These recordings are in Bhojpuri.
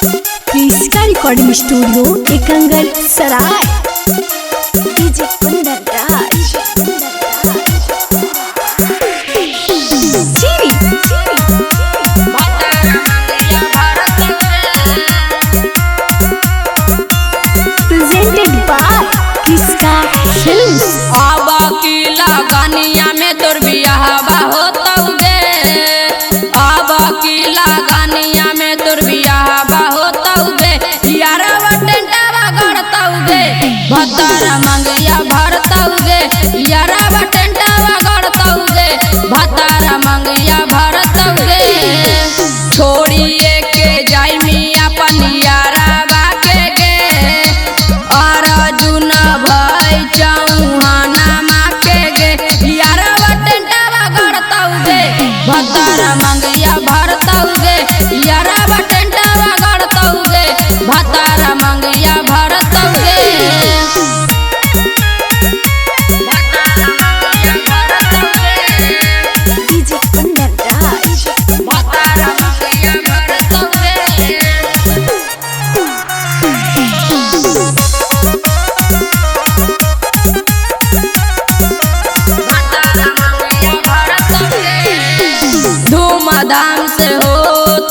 क्रिस्का recording studio Ekangal Sarai. DJ Kundan Raj presented by Kriska films. अब की लगानिया में तोर बियाह होतौगे, अब की लगानिया में तोर बियाह होतौगे, यारवा टेंटवा गड़तौगे, भतारा मंगिया भरतौगे, यारवा टेंटवा गड़तौगे, भतारा मंगिया भरतौगे। छोड़िए के जाई मिया पनियारवा के गे, और जुन भई चौहाना माँ के गे, यारवा टेंटवा गड़तौगे, भतारा मंगिया भरतौगे, यारवा टेंटवा गड़तौगे, भतारा मंगिया भरतौगे। डीजे कुंदन राज भतारा मंगिया भरतौगे। धूमधाम से हो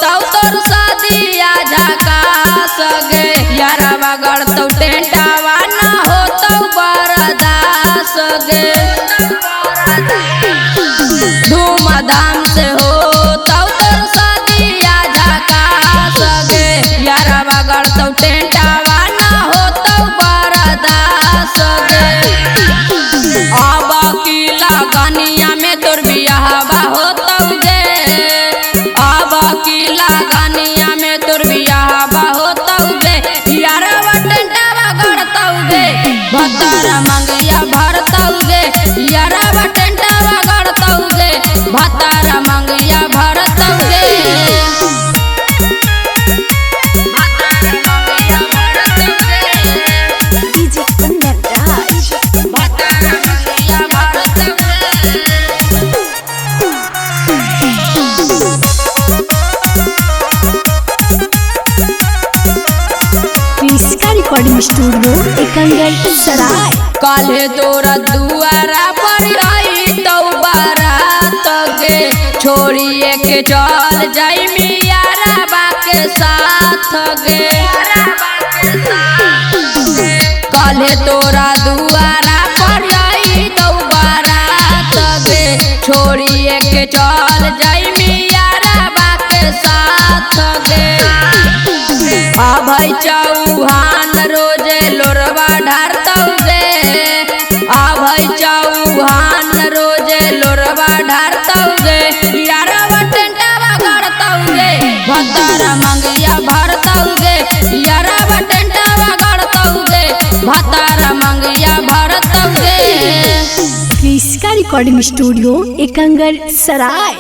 तौ तोर शादिया झकास गे, यारवा गड़तौ टेंटवा न हो तौ बरदास गे। धूमधाम से हो तौ तोर शादिया झकास गे, यारवा गड़तौ टेंटवा न हो तौ बरदास गे। अब की लगानिया में तोर बियाह होतौगे, अब की लगानिया में तोर बियाह होतौगे, यारवा टेंटवा गड़तौगे, भतारा मंगिया भरतौगे, यारवा टेंटवा गड़तौगे, भतारा मंगिया भरतौगे। डीजे कुंदन राज भतारा मंगिया भरतौगे। क्रिस्का रिकॉर्डिंग स्टूडियो एकंगल सराय। काले तोरा दुआरा पर आई तो बारात गे, छोड़िए के चल जाई मियारवा के साथ गे। काले तोरा दुआरा पर आई तो बारात गे, छोड़िए के चल जाई मियारवा के साथ गे। अभय चौहान रोजे लोरवा ढारतौगे, अभय चौहान रोजे लोरवा ढारतौगे, यारवा टेंटवा गड़तौगे, भतारा मंगिया भरतौगे, यारवा टेंटवा गड़तौगे, भतारा मंगिया भरतौगे। क्रिस्का रिकॉर्डिंग स्टूडियो एकंगल सराय।